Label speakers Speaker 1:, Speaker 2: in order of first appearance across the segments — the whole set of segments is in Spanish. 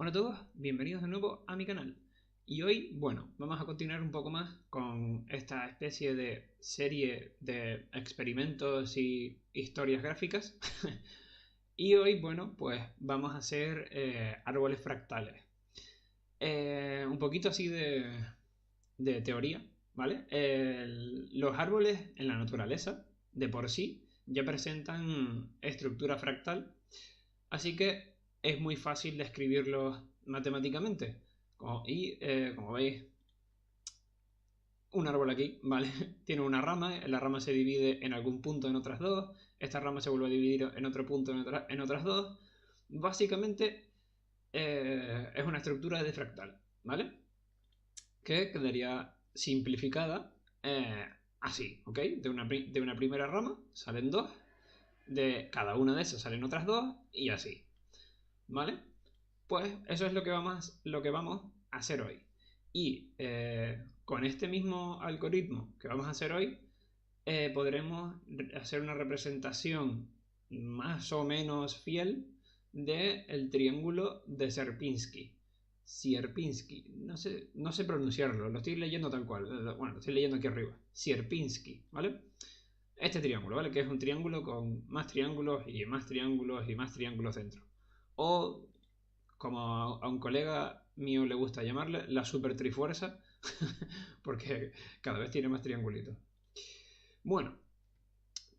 Speaker 1: Hola a todos, bienvenidos de nuevo a mi canal. Y hoy, bueno, vamos a continuar un poco más con esta especie de serie de experimentos y historias gráficas. Y hoy, bueno, pues vamos a hacer árboles fractales. Un poquito así de teoría, ¿vale? Los árboles en la naturaleza, de por sí, ya presentan estructura fractal. Así que es muy fácil describirlos matemáticamente. Como veis, un árbol aquí, ¿vale? Tiene una rama, la rama se divide en algún punto en otras dos, esta rama se vuelve a dividir en otro punto en otras dos. Básicamente es una estructura de fractal, ¿vale? Que quedaría simplificada así, ¿ok? De una primera rama salen dos, de cada una de esas salen otras dos y así, ¿vale? Pues eso es lo que vamos a hacer hoy. Y con este mismo algoritmo que vamos a hacer hoy, podremos hacer una representación más o menos fiel del triángulo de Sierpinski. Sierpinski, no sé pronunciarlo, lo estoy leyendo tal cual. Bueno, lo estoy leyendo aquí arriba. Sierpinski, ¿vale? Este triángulo, ¿vale? Que es un triángulo con más triángulos y más triángulos y más triángulos dentro. O como a un colega mío le gusta llamarle, la super trifuerza, porque cada vez tiene más triangulitos. Bueno,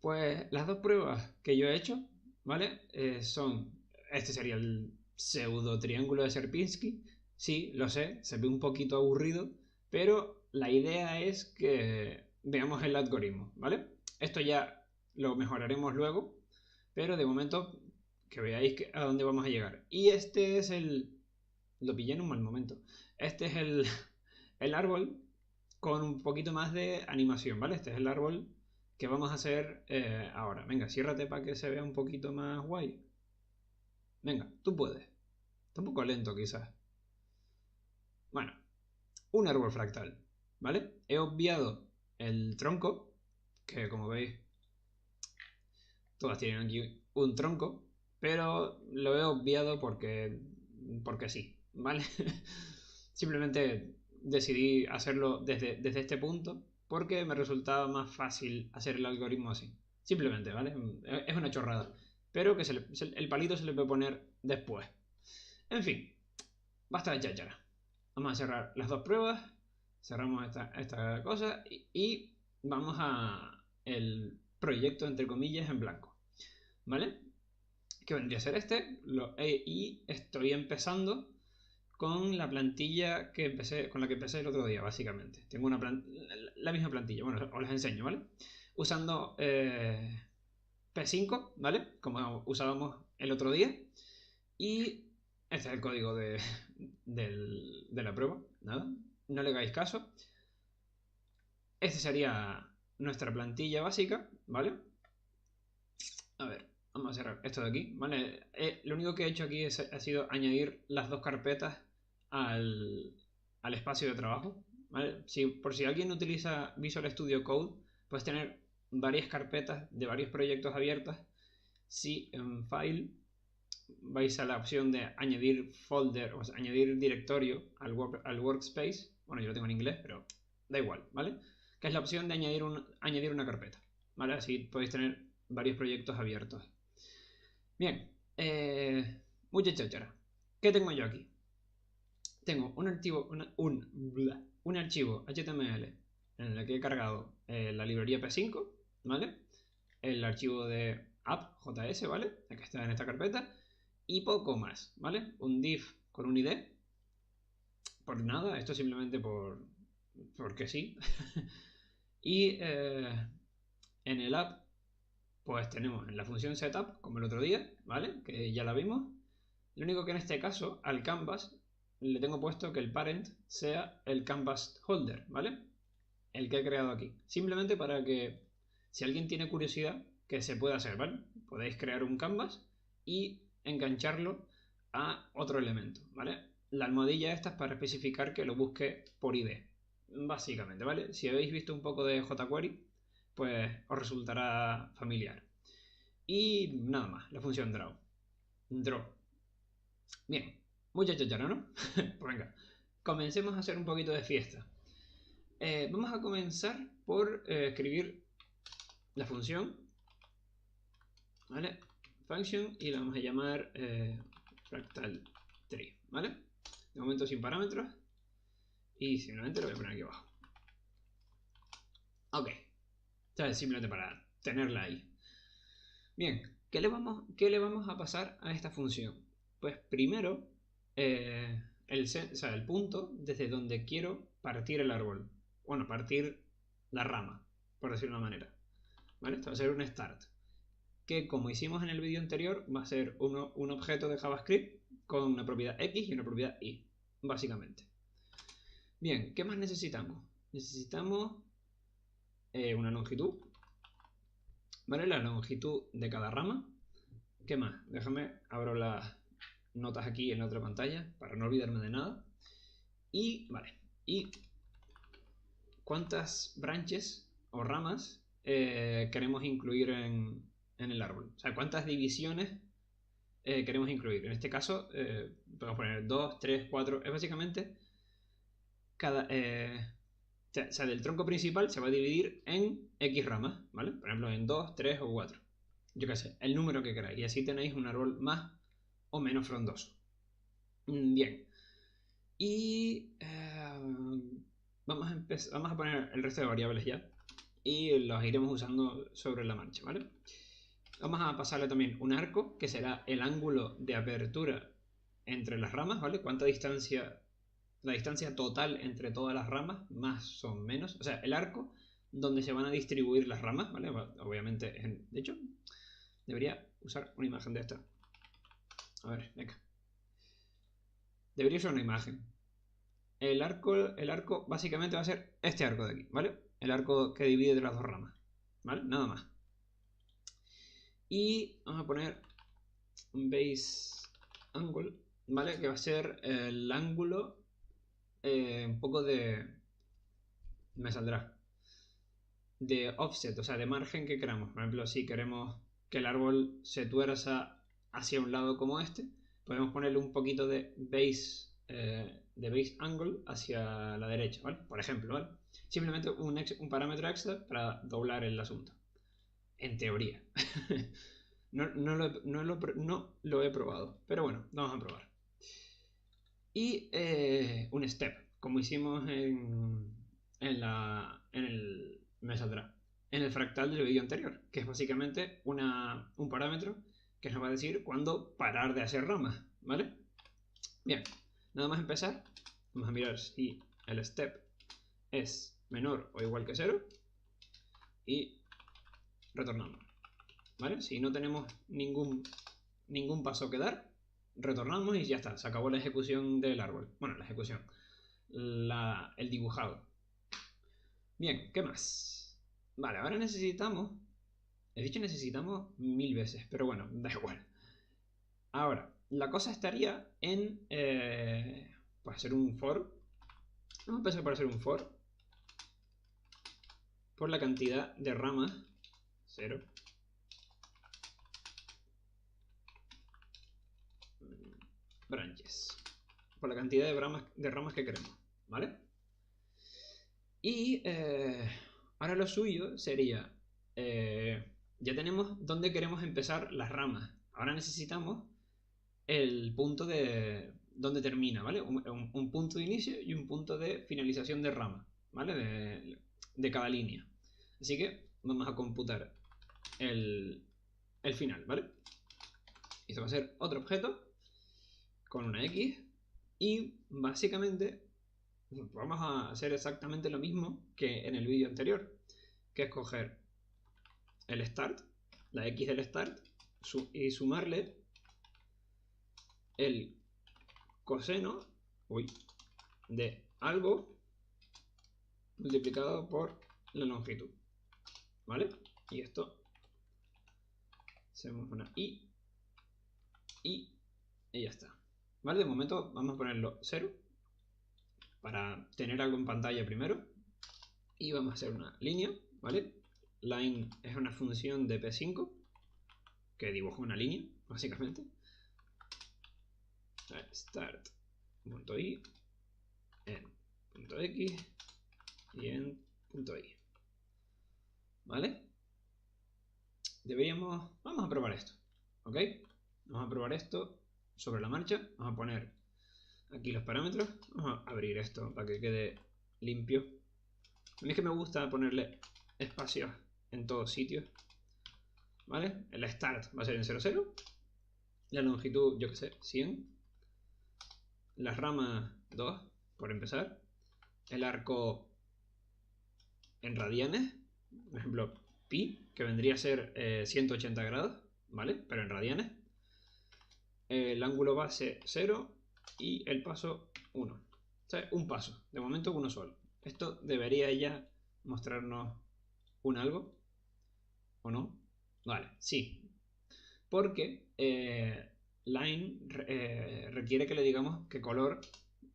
Speaker 1: pues las dos pruebas que yo he hecho, ¿vale? Este sería el pseudo triángulo de Sierpinski. Sí, lo sé, se ve un poquito aburrido, pero la idea es que veamos el algoritmo, ¿vale? Esto ya lo mejoraremos luego, pero de momento que veáis a dónde vamos a llegar. Y este es el... Lo pillé en un mal momento. Este es el árbol con un poquito más de animación, ¿vale? Este es el árbol que vamos a hacer ahora. Venga, ciérrate para que se vea un poquito más guay. Venga, tú puedes. Está un poco lento quizás. Bueno, un árbol fractal, ¿vale? He obviado el tronco, que como veis, todas tienen aquí un tronco, pero lo he obviado porque sí, ¿vale? Simplemente decidí hacerlo desde este punto porque me resultaba más fácil hacer el algoritmo así. Simplemente, ¿vale? Es una chorrada. Pero que el palito se le puede poner después. En fin, basta de cháchara. Vamos a cerrar las dos pruebas. Cerramos esta cosa y vamos a el proyecto, entre comillas, en blanco. ¿Vale? Que vendría a ser este. Y estoy empezando con la plantilla con la que empecé el otro día, básicamente. Tengo la misma plantilla. Bueno, os las enseño, ¿vale? Usando P5, ¿vale? Como usábamos el otro día. Y este es el código de la prueba. Nada, no le hagáis caso. Esta sería nuestra plantilla básica, ¿vale? A ver, vamos a cerrar esto de aquí, ¿vale? Lo único que he hecho aquí ha sido añadir las dos carpetas al espacio de trabajo, ¿vale? Por si alguien utiliza Visual Studio Code, puedes tener varias carpetas de varios proyectos abiertas. Si en File vais a la opción de añadir folder, o sea, añadir directorio al workspace, bueno, yo lo tengo en inglés, pero da igual, ¿vale? Que es la opción de añadir una carpeta, ¿vale? Así podéis tener varios proyectos abiertos. Bien, mucha cháchara. ¿Qué tengo yo aquí? Tengo un archivo, un archivo HTML en el que he cargado la librería P5, ¿vale? El archivo de app.js, ¿vale? El que está en esta carpeta. Y poco más, ¿vale? Un div con un ID. Por nada, esto simplemente porque sí. Y en el app, pues tenemos en la función setup, como el otro día, ¿vale? Que ya la vimos. Lo único que en este caso, al canvas, le tengo puesto que el parent sea el canvas holder, ¿vale? El que he creado aquí. Simplemente para que, si alguien tiene curiosidad, que se pueda hacer, ¿vale? Podéis crear un canvas y engancharlo a otro elemento, ¿vale? La almohadilla esta es para especificar que lo busque por ID, básicamente, ¿vale? Si habéis visto un poco de jQuery, pues os resultará familiar. Y nada más, la función draw. Bien, Mucha cháchara, ¿no? Pues venga, comencemos a hacer un poquito de fiesta. Vamos a comenzar por escribir la función, ¿vale? Function, y la vamos a llamar fractal tree, ¿vale? De momento sin parámetros, y simplemente lo voy a poner aquí abajo. Ok, entonces simplemente para tenerla ahí. Bien, ¿qué le vamos a pasar a esta función? Pues primero, el punto desde donde quiero partir el árbol. Bueno, partir la rama, por decirlo de una manera. ¿Vale? Esto va a ser un start. Que como hicimos en el vídeo anterior, va a ser un objeto de JavaScript con una propiedad X y una propiedad Y, básicamente. Bien, ¿qué más necesitamos? Necesitamos una longitud. ¿Vale? La longitud de cada rama. ¿Qué más? Déjame, abro las notas aquí en la otra pantalla para no olvidarme de nada. Y, vale, y cuántas branches o ramas queremos incluir en el árbol. O sea, cuántas divisiones queremos incluir. En este caso, podemos poner 2, 3, 4. Es básicamente cada... o sea, del tronco principal se va a dividir en X ramas, ¿vale? Por ejemplo, en 2, 3 o 4. Yo qué sé, el número que queráis. Y así tenéis un árbol más o menos frondoso. Bien. Y vamos a poner el resto de variables ya. Y los iremos usando sobre la marcha, ¿vale? Vamos a pasarle también un arco, que será el ángulo de apertura entre las ramas, ¿vale? ¿Cuánta distancia? La distancia total entre todas las ramas, más o menos. O sea, el arco donde se van a distribuir las ramas, ¿vale? Obviamente, de hecho, debería usar una imagen de esta. A ver, venga. Debería usar una imagen. El arco básicamente va a ser este arco de aquí, ¿vale? El arco que divide de las dos ramas, ¿vale? Nada más. Y vamos a poner un base angle, ¿vale? Que va a ser el ángulo un poco de... me saldrá. De offset, o sea, de margen que queramos. Por ejemplo, si queremos que el árbol se tuerza hacia un lado como este, podemos ponerle un poquito de base angle hacia la derecha, ¿vale? Por ejemplo, ¿vale? Simplemente un parámetro extra para doblar el asunto. En teoría. no lo he probado, pero bueno, vamos a probar. Y un step, como hicimos en el... me saldrá. En el fractal del vídeo anterior, que es básicamente un parámetro que nos va a decir cuándo parar de hacer ramas, ¿vale? Bien, nada más empezar, vamos a mirar si el step es menor o igual que 0 y retornamos, ¿vale? Si no tenemos ningún paso que dar, retornamos y ya está, se acabó la ejecución del árbol. Bueno, la ejecución, el dibujado. Bien, ¿qué más? Vale, ahora necesitamos... He dicho necesitamos 1000 veces, pero bueno, da igual. Ahora, la cosa estaría en... pues hacer un for. Vamos a empezar por hacer un for. Por la cantidad de ramas. 0. Branches. Por la cantidad de ramas que queremos, ¿vale? Y ahora lo suyo sería... ya tenemos dónde queremos empezar las ramas. Ahora necesitamos el punto de donde termina, ¿vale? Un punto de inicio y un punto de finalización de rama, ¿vale? De cada línea. Así que vamos a computar el final, ¿vale? Esto va a ser otro objeto con una X y básicamente vamos a hacer exactamente lo mismo que en el vídeo anterior, que es coger el start, la X del start, y sumarle el coseno de algo multiplicado por la longitud, ¿vale? Y esto hacemos una y ya está, ¿vale? De momento vamos a ponerlo 0 para tener algo en pantalla primero y vamos a hacer una línea, ¿vale? Line es una función de P5 que dibuja una línea, básicamente. start.y, en.x y en.y. ¿Vale? Vamos a probar esto, ¿ok? Vamos a probar esto sobre la marcha. Vamos a poner aquí los parámetros. Vamos a abrir esto para que quede limpio. A mí es que me gusta ponerle espacios en todos sitios, ¿vale? El start va a ser en 0, 0. La longitud, yo que sé, 100. Las ramas 2, por empezar. El arco en radianes, por ejemplo, pi, que vendría a ser 180 grados, ¿vale? Pero en radianes. El ángulo base 0 y el paso 1. O sea, un paso, de momento uno solo. Esto debería ya mostrarnos un algo, ¿o no? Vale, sí. Porque line requiere que le digamos qué color,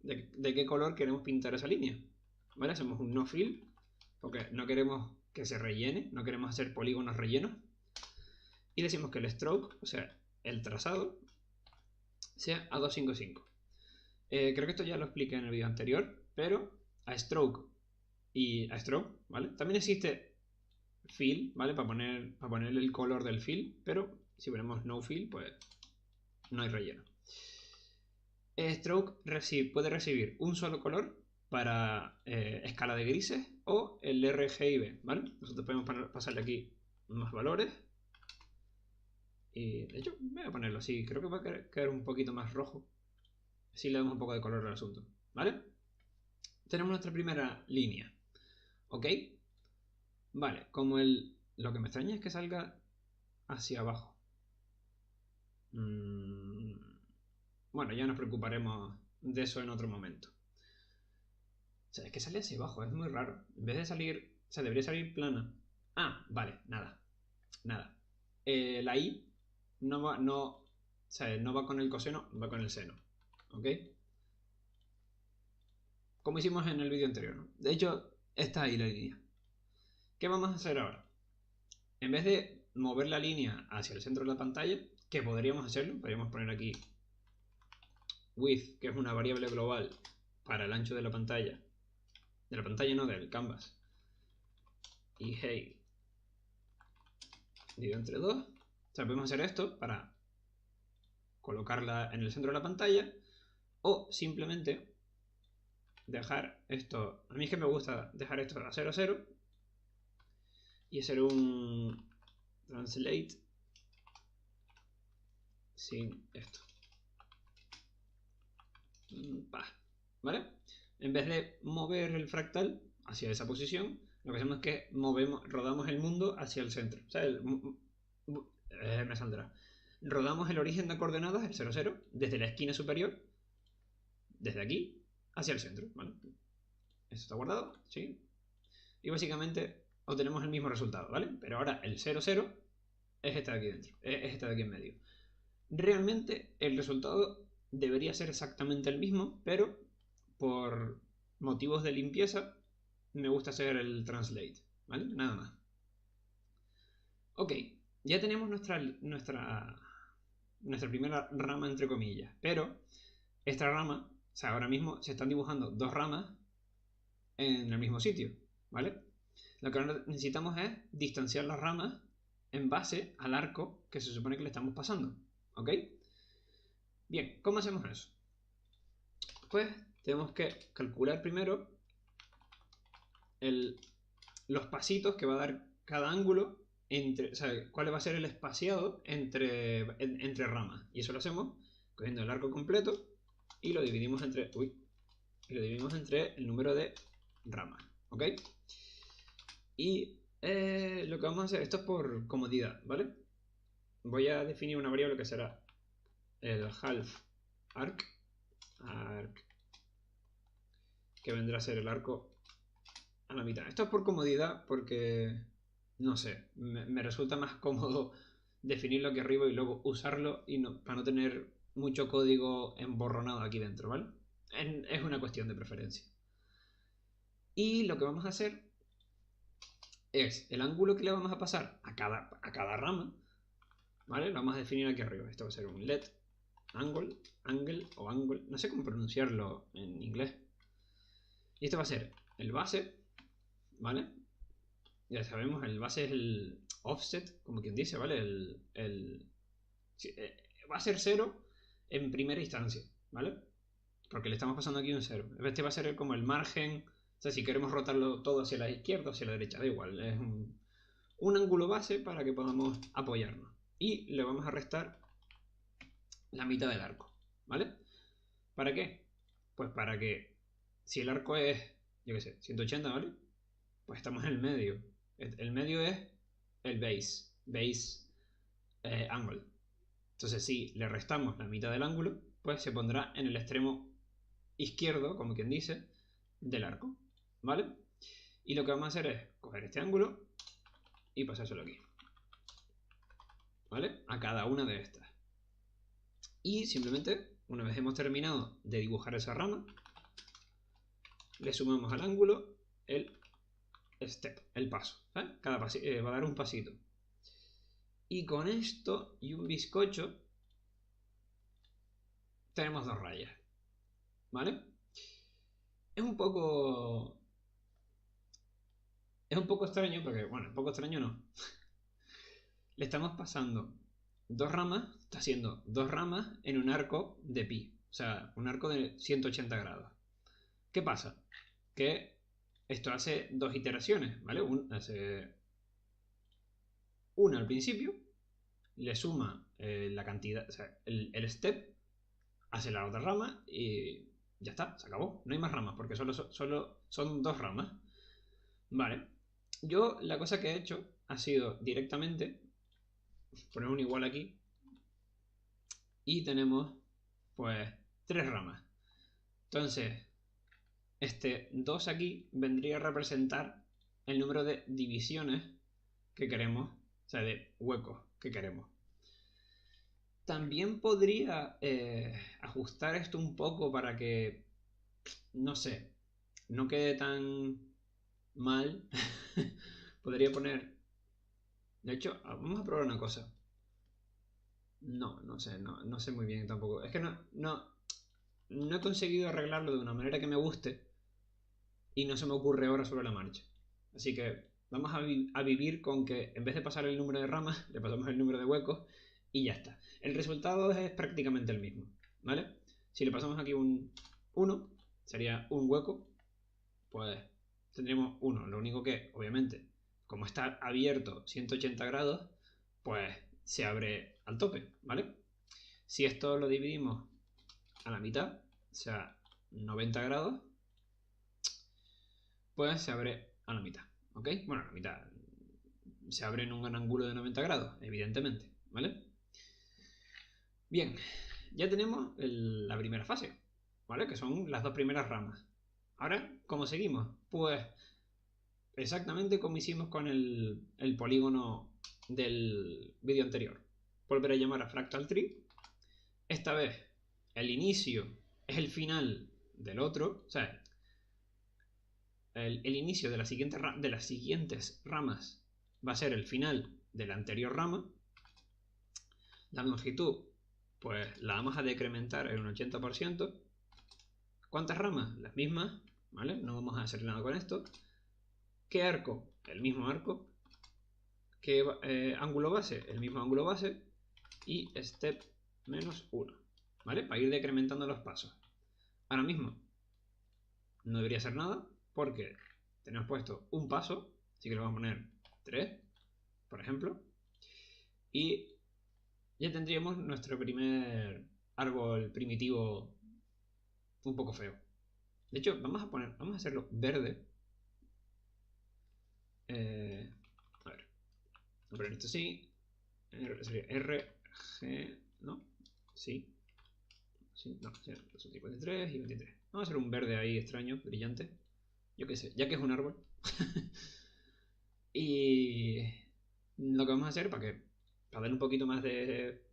Speaker 1: de qué color queremos pintar esa línea. ¿Vale? Hacemos un no fill, porque no queremos que se rellene, no queremos hacer polígonos rellenos. Y decimos que el stroke, o sea, el trazado, sea a 255. Creo que esto ya lo expliqué en el vídeo anterior, pero a stroke y a stroke, ¿vale? También existe fill, ¿vale? Para ponerle el color del fill, pero si ponemos no fill, pues no hay relleno. Stroke puede recibir un solo color para escala de grises o el RGB, ¿vale? Nosotros podemos pasarle aquí más valores. Y de hecho, voy a ponerlo así. Creo que va a quedar un poquito más rojo. Así le damos un poco de color al asunto, ¿vale? Tenemos nuestra primera línea. ¿Ok? Vale, como lo que me extraña es que salga hacia abajo. Bueno, ya nos preocuparemos de eso en otro momento. O sea, es que sale hacia abajo, es muy raro. En vez de salir, o sea, debería salir plana. Ah, vale, nada. La I no va, o sea, no va con el coseno, va con el seno. ¿Ok? Como hicimos en el vídeo anterior, ¿no? De hecho, está ahí la línea. ¿Qué vamos a hacer ahora? En vez de mover la línea hacia el centro de la pantalla, que podríamos hacerlo, podríamos poner aquí width, que es una variable global para el ancho de la pantalla no, del canvas, y height dividido entre 2. O sea, podemos hacer esto para colocarla en el centro de la pantalla, o simplemente dejar esto. A mí es que me gusta dejar esto a 0, 0 y hacer un translate sin esto. ¿Vale? En vez de mover el fractal hacia esa posición, lo que hacemos es que rodamos el mundo hacia el centro. O sea, me saldrá. Rodamos el origen de coordenadas, el 0, 0, desde la esquina superior, desde aquí, hacia el centro. ¿Vale? Esto está guardado, ¿sí? Y básicamente obtenemos el mismo resultado, ¿vale? Pero ahora el 0, 0 es este de aquí dentro, es este de aquí en medio. Realmente el resultado debería ser exactamente el mismo, pero por motivos de limpieza me gusta hacer el translate, ¿vale? Nada más. Ok, ya tenemos nuestra primera rama entre comillas, pero esta rama, o sea, ahora mismo se están dibujando dos ramas en el mismo sitio, ¿vale? Lo que ahora necesitamos es distanciar las ramas en base al arco que se supone que le estamos pasando, ¿ok? Bien, ¿cómo hacemos eso? Pues tenemos que calcular primero los pasitos que va a dar cada ángulo, o sea, cuál va a ser el espaciado entre ramas. Y eso lo hacemos cogiendo el arco completo y lo dividimos entre el número de ramas, ¿ok? Y lo que vamos a hacer, esto es por comodidad, ¿vale? Voy a definir una variable que será el half arc, que vendrá a ser el arco a la mitad. Esto es por comodidad porque, no sé, me resulta más cómodo definirlo aquí arriba y luego usarlo para no tener mucho código emborronado aquí dentro, ¿vale? Es una cuestión de preferencia. Y lo que vamos a hacer es el ángulo que le vamos a pasar a cada rama, ¿vale? Lo vamos a definir aquí arriba. Esto va a ser un let angle o angle, no sé cómo pronunciarlo en inglés. Y esto va a ser el base, ¿vale? Ya sabemos, el base es el offset, como quien dice, ¿vale? Va a ser 0 en primera instancia, ¿vale? Porque le estamos pasando aquí un 0. Este va a ser como el margen. O sea, si queremos rotarlo todo hacia la izquierda o hacia la derecha, da igual. Es un ángulo base para que podamos apoyarnos. Y le vamos a restar la mitad del arco, ¿vale? ¿Para qué? Pues para que si el arco es, yo qué sé, 180, ¿vale? Pues estamos en el medio. El medio es el base angle. Entonces si le restamos la mitad del ángulo, pues se pondrá en el extremo izquierdo, como quien dice, del arco, ¿vale? Y lo que vamos a hacer es coger este ángulo y pasárselo aquí, ¿vale? A cada una de estas. Y simplemente, una vez hemos terminado de dibujar esa rama, le sumamos al ángulo el step, el paso, ¿vale? Cada va a dar un pasito. Y con esto y un bizcocho tenemos dos rayas, ¿vale? Es un poco... Es un poco extraño porque, bueno, un poco extraño no. Le estamos pasando dos ramas, está haciendo dos ramas en un arco de pi. O sea, un arco de 180 grados. ¿Qué pasa? Que esto hace dos iteraciones, ¿vale? Hace una al principio, le suma la cantidad, o sea, el step, hace la otra rama y ya está, se acabó. No hay más ramas porque solo son dos ramas. Vale. Yo la cosa que he hecho ha sido directamente poner un igual aquí y tenemos pues tres ramas. Entonces, este 2 aquí vendría a representar el número de divisiones que queremos, o sea, de huecos que queremos. También podría ajustar esto un poco para que, no sé, no quede tan mal. Podría poner... De hecho, vamos a probar una cosa. No sé, no sé muy bien tampoco. Es que no he conseguido arreglarlo de una manera que me guste y no se me ocurre ahora sobre la marcha. Así que vamos a vivir con que en vez de pasar el número de ramas, le pasamos el número de huecos y ya está. El resultado es prácticamente el mismo, ¿vale? Si le pasamos aquí un 1, sería un hueco, pues tendríamos 1. Lo único que, obviamente, como está abierto 180 grados, pues se abre al tope, ¿vale? Si esto lo dividimos a la mitad, o sea, 90 grados, pues se abre a la mitad, ¿ok? Bueno, a la mitad. Se abre en un ángulo de 90 grados, evidentemente, ¿vale? Bien, ya tenemos la primera fase, ¿vale? Que son las dos primeras ramas. Ahora, ¿cómo seguimos? Pues exactamente como hicimos con el polígono del vídeo anterior. Volver a llamar a Fractal Tree. Esta vez el inicio es el final del otro, o sea, el inicio de las siguientes ramas va a ser el final de la anterior rama. La longitud, pues la vamos a decrementar en un 80%. ¿Cuántas ramas? Las mismas, ¿vale? No vamos a hacer nada con esto. ¿Qué arco? El mismo arco. ¿Qué ángulo base? El mismo ángulo base. Y step menos 1, ¿vale? Para ir decrementando los pasos. Ahora mismo no debería hacer nada porque tenemos puesto un paso, así que le vamos a poner 3, por ejemplo. Y ya tendríamos nuestro primer árbol primitivo un poco feo. De hecho, vamos a hacerlo verde. A ver, voy a poner esto así. Sería R, G, ¿no? Sí. Sí, no, son 53 y 23. Vamos a hacer un verde ahí extraño, brillante. Yo qué sé, ya que es un árbol. Y lo que vamos a hacer para darle un poquito más de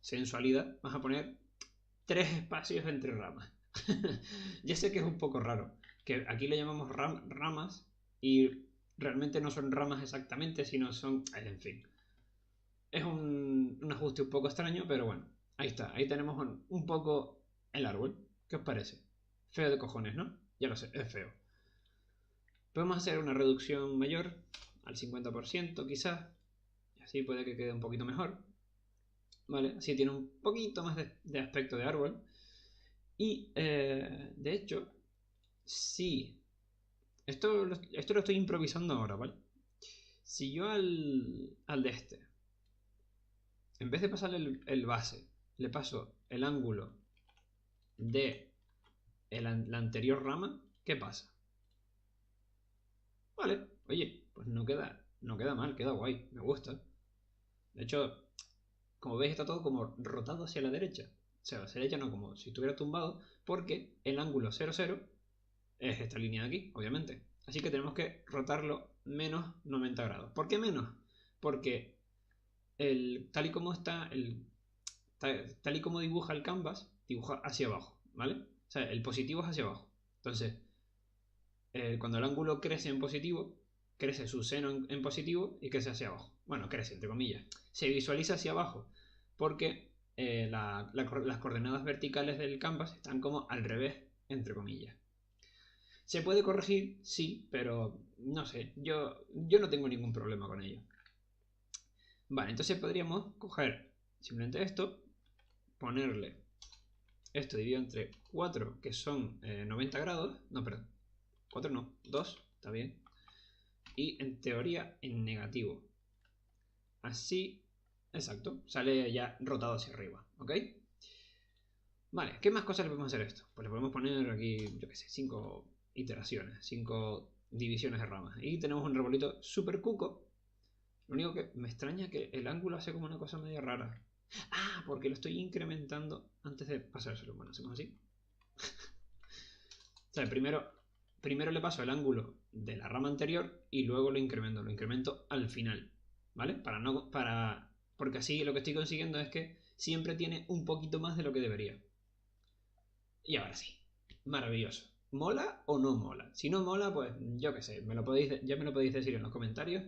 Speaker 1: sensualidad, vamos a poner 3 espacios entre ramas. Ya sé que es un poco raro, que aquí le llamamos ramas y realmente no son ramas exactamente, sino son... En fin. Es un ajuste un poco extraño, pero bueno. Ahí está, ahí tenemos un poco el árbol. ¿Qué os parece? Feo de cojones, ¿no? Ya lo sé, es feo. Podemos hacer una reducción mayor, al 50% quizás. Y así puede que quede un poquito mejor. ¿Vale? Así tiene un poquito más de aspecto de árbol. Y de hecho, sí. Esto lo estoy improvisando ahora, ¿vale? Si yo al de este, en vez de pasarle el base, le paso el ángulo de la anterior rama, ¿qué pasa? Vale, oye, pues no queda mal, queda guay, me gusta. De hecho, como veis está todo como rotado hacia la derecha. O sea, hacia la derecha no, como si estuviera tumbado, porque el ángulo 00 es esta línea de aquí, obviamente. Así que tenemos que rotarlo menos 90 grados. ¿Por qué menos? Porque tal y como está, tal y como dibuja el canvas, dibuja hacia abajo, ¿vale? O sea, el positivo es hacia abajo. Entonces, cuando el ángulo crece en positivo, crece su seno en positivo y crece hacia abajo. Bueno, crece entre comillas. Se visualiza hacia abajo porque las coordenadas verticales del canvas están como al revés, entre comillas. ¿Se puede corregir? Sí, pero no sé, yo no tengo ningún problema con ello. Vale, entonces podríamos coger simplemente esto, ponerle esto dividido entre 4, que son 90 grados. No, perdón, 4 no, 2, está bien. Y en teoría en negativo. Así, exacto, sale ya rotado hacia arriba, ¿ok? Vale, ¿qué más cosas le podemos hacer a esto? Pues le podemos poner aquí, yo qué sé, 5 iteraciones, 5 divisiones de ramas. Y tenemos un arbolito súper cuco. Lo único que me extraña que el ángulo hace como una cosa medio rara. Ah, porque lo estoy incrementando antes de pasárselo. Bueno, hacemos así. O sea, primero le paso el ángulo de la rama anterior y luego lo incremento al final, ¿vale? Porque así lo que estoy consiguiendo es que siempre tiene un poquito más de lo que debería. Y ahora sí, maravilloso. ¿Mola o no mola? Si no mola, pues yo qué sé, ya me lo podéis decir en los comentarios.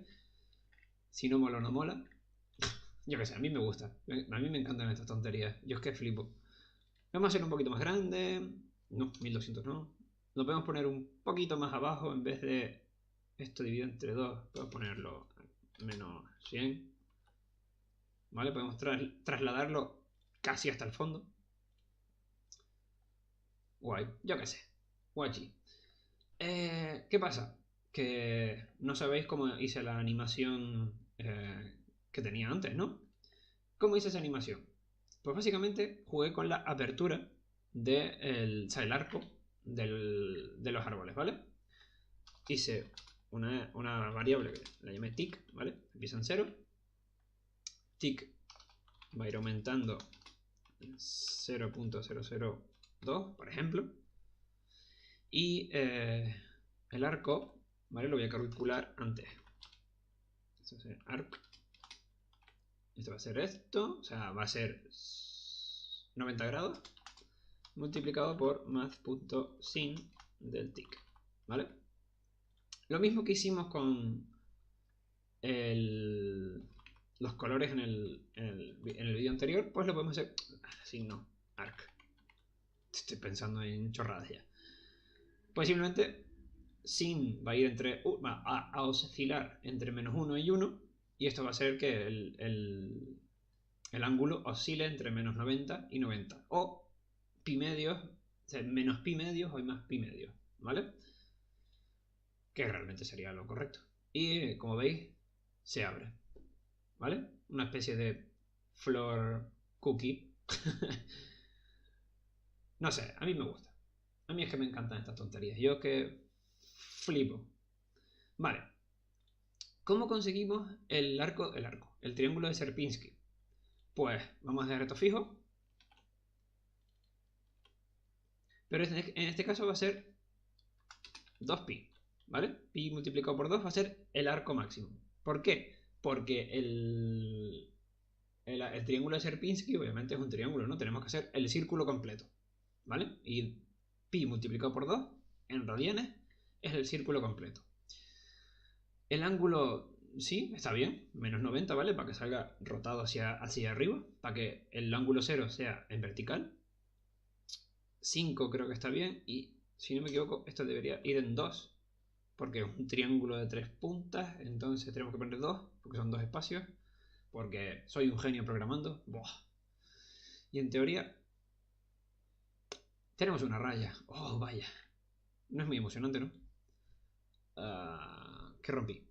Speaker 1: Si no mola o no mola. Yo qué sé, a mí me gusta. A mí me encantan estas tonterías. Yo es que flipo. Vamos a hacer un poquito más grande. No, 1200 no. Lo podemos poner un poquito más abajo en vez de esto dividido entre 2. Podemos ponerlo menos 100. ¿Vale? Podemos trasladarlo casi hasta el fondo. Guay, yo qué sé. Guachi. ¿Qué pasa? Que no sabéis cómo hice la animación que tenía antes, ¿no? ¿Cómo hice esa animación? Pues básicamente jugué con la apertura o sea, el arco de los árboles, ¿vale? Hice una variable que la llamé tick, ¿vale? Empieza en 0. Tick va a ir aumentando 0.002, por ejemplo. Y el arco, ¿vale? Lo voy a calcular antes. Entonces, arc. Esto va a ser esto, o sea, va a ser 90 grados multiplicado por math.sin del tick, ¿vale? Lo mismo que hicimos con los colores en el vídeo anterior, pues lo podemos hacer signo arc. Estoy pensando en chorradas ya. Pues simplemente sin va a ir a oscilar entre -1 y 1, y esto va a hacer que el ángulo oscile entre -90 y 90. O pi medios, o sea, menos pi medios o más pi medios, ¿vale? Que realmente sería lo correcto. Y como veis, se abre, ¿vale? Una especie de flor cookie. No sé, a mí me gusta. A mí es que me encantan estas tonterías. Yo que flipo. Vale. ¿Cómo conseguimos el triángulo de Sierpinski? Pues vamos a hacer esto fijo. Pero en este caso va a ser 2pi, ¿vale? Pi multiplicado por 2 va a ser el arco máximo. ¿Por qué? Porque el triángulo de Sierpinski obviamente es un triángulo, ¿no? Tenemos que hacer el círculo completo, ¿vale? Y pi multiplicado por 2 en radianes es el círculo completo. El ángulo Sí, está bien. Menos 90, ¿vale? Para que salga rotado hacia arriba. Para que el ángulo cero sea en vertical. 5 creo que está bien. Y si no me equivoco, esto debería ir en 2. Porque es un triángulo de 3 puntas. Entonces tenemos que poner 2. Porque son 2 espacios. Porque soy un genio programando. Buah. Y en teoría tenemos una raya. Oh, vaya. No es muy emocionante, ¿no? ¿Qué rompí?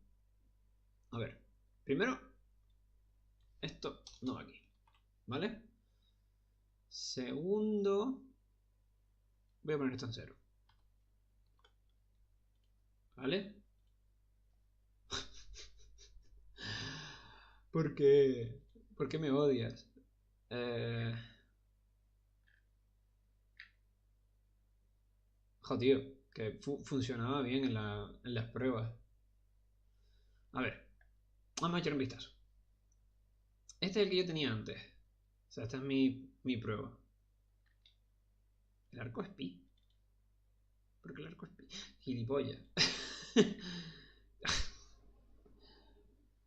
Speaker 1: A ver. Primero, esto no va aquí. ¿Vale? Segundo, voy a poner esto en 0. ¿Vale? ¿Por qué? ¿Por qué me odias? Eh... Jo, tío, que funcionaba bien en las pruebas. A ver, vamos a echar un vistazo. Este es el que yo tenía antes. O sea, esta es mi prueba. ¿El arco es pi? ¿Por qué el arco es pi? Gilipollas.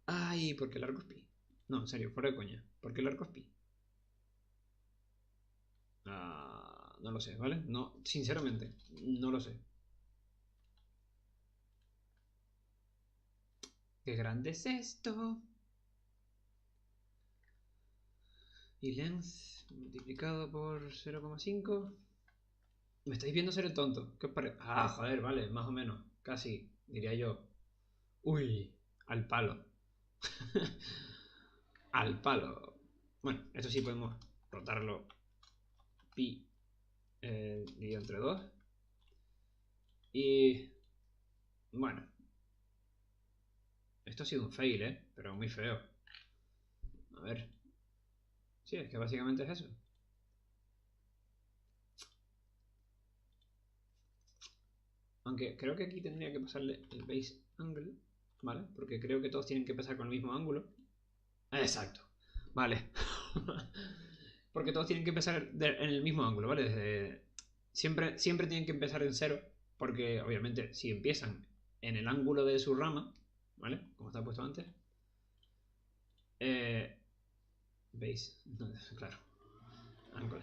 Speaker 1: Ay, ¿por qué el arco es pi? No, en serio, fuera de coña. ¿Por qué el arco es pi? No lo sé, ¿vale? No, sinceramente, no lo sé. ¿Qué grande es esto? Y length multiplicado por 0,5. Me estáis viendo ser el tonto. ¿Qué os parece? Joder, vale, más o menos. Casi, diría yo. Uy, al palo. Al palo. Bueno, esto sí podemos rotarlo. Pi dividido entre 2. Y bueno, esto ha sido un fail, ¿eh? Pero muy feo. A ver. Sí, es que básicamente es eso. Aunque creo que aquí tendría que pasarle el base angle, ¿vale? Porque creo que todos tienen que pasar con el mismo ángulo. Exacto. Vale. Porque todos tienen que empezar en el mismo ángulo, ¿vale? Siempre tienen que empezar en 0. Porque obviamente si empiezan en el ángulo de su rama, ¿vale? Como está puesto antes. ¿Veis? Claro. Ángulo.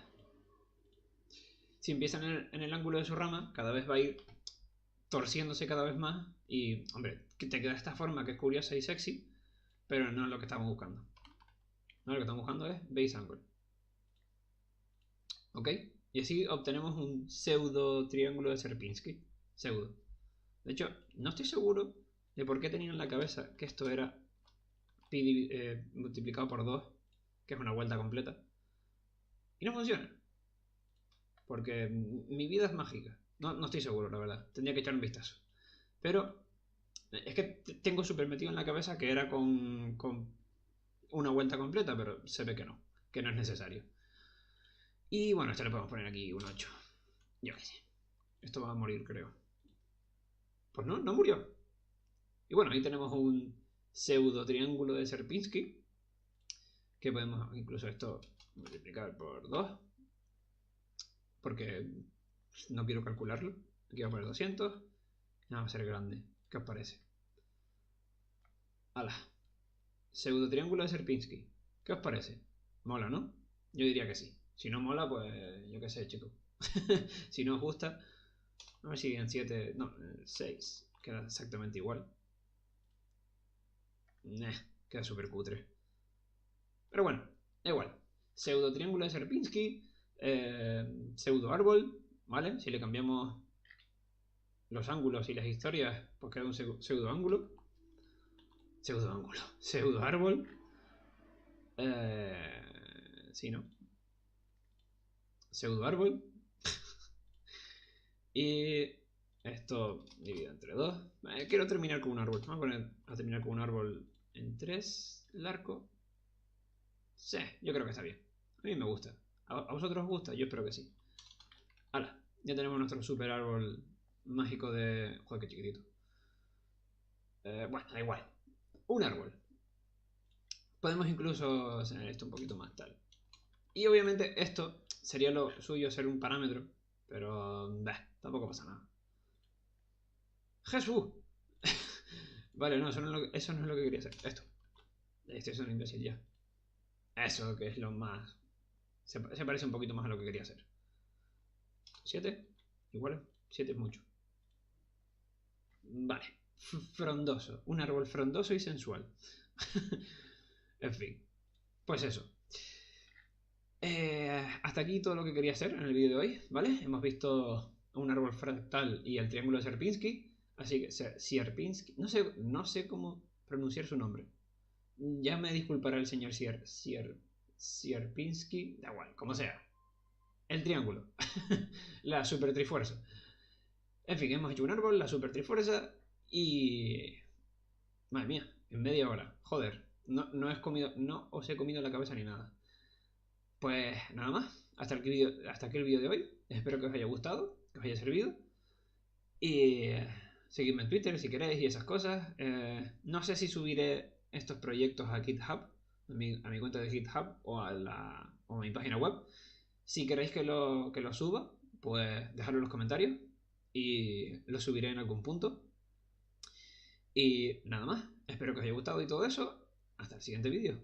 Speaker 1: Si empiezan en el ángulo de su rama, cada vez va a ir torciéndose cada vez más. Y, hombre, que te queda esta forma que es curiosa y sexy. Pero no es lo que estamos buscando. No, lo que estamos buscando es base angle. ¿Ok? Y así obtenemos un pseudo triángulo de Sierpinski. Pseudo. De hecho, no estoy seguro de por qué tenía en la cabeza que esto era pi multiplicado por 2, que es una vuelta completa. Y no funciona. Porque mi vida es mágica. No estoy seguro, la verdad. Tendría que echar un vistazo. Pero es que tengo súper metido en la cabeza que era con una vuelta completa, pero se ve que no es necesario. Y bueno, esto le podemos poner aquí un 8. Yo qué sé. Esto va a morir, creo. Pues no murió. Y bueno, ahí tenemos un pseudo triángulo de Sierpinski. Que podemos incluso esto multiplicar por 2. Porque no quiero calcularlo. Aquí voy a poner 200. Nada, va a ser grande. ¿Qué os parece? ¡Hala! Pseudo triángulo de Sierpinski. ¿Qué os parece? Mola, ¿no? Yo diría que sí. Si no mola, pues yo qué sé, chico. Si no os gusta, a ver si en 7, no, 6. Queda exactamente igual. Queda súper cutre. Pero bueno, da igual. Pseudo triángulo de Sierpinski. Pseudo árbol. ¿Vale? Si le cambiamos los ángulos y las historias, pues queda un pseudo ángulo. Pseudo ángulo. Pseudo árbol. Sí, ¿no? Pseudo árbol. Y esto dividido entre 2. Quiero terminar con un árbol. Vamos a terminar con un árbol en 3. El arco. Sí, yo creo que está bien. A mí me gusta. ¿A vosotros os gusta? Yo espero que sí. Hala, ya tenemos nuestro super árbol mágico de... Joder, qué chiquitito. Bueno, da igual. Un árbol. Podemos incluso hacer esto un poquito más tal. Y obviamente esto sería lo suyo ser un parámetro. Pero... tampoco pasa nada. ¡Jesús! Vale, no, eso no es lo que quería hacer. Esto. Este es un imbécil ya. Eso que es lo más... Se parece un poquito más a lo que quería hacer. 7. Igual. 7 es mucho. Vale. Frondoso. Un árbol frondoso y sensual. En fin. Pues eso. Hasta aquí todo lo que quería hacer en el vídeo de hoy, ¿vale? Hemos visto un árbol fractal y el triángulo de Sierpinski. Así que Sierpinski... No sé cómo pronunciar su nombre. Ya me disculpará el señor Sierpinski. Da igual, como sea. El triángulo. La super trifuerza. En fin, hemos hecho un árbol, la super trifuerza y... Madre mía, en media hora. Joder, no os he comido la cabeza ni nada. Pues nada más. Hasta aquí el vídeo de hoy. Espero que os haya gustado, que os haya servido. Y seguidme en Twitter si queréis y esas cosas. No sé si subiré estos proyectos a GitHub, a mi cuenta de GitHub o a mi página web. Si queréis que lo suba, pues dejadlo en los comentarios y lo subiré en algún punto. Y nada más. Espero que os haya gustado y todo eso. Hasta el siguiente vídeo.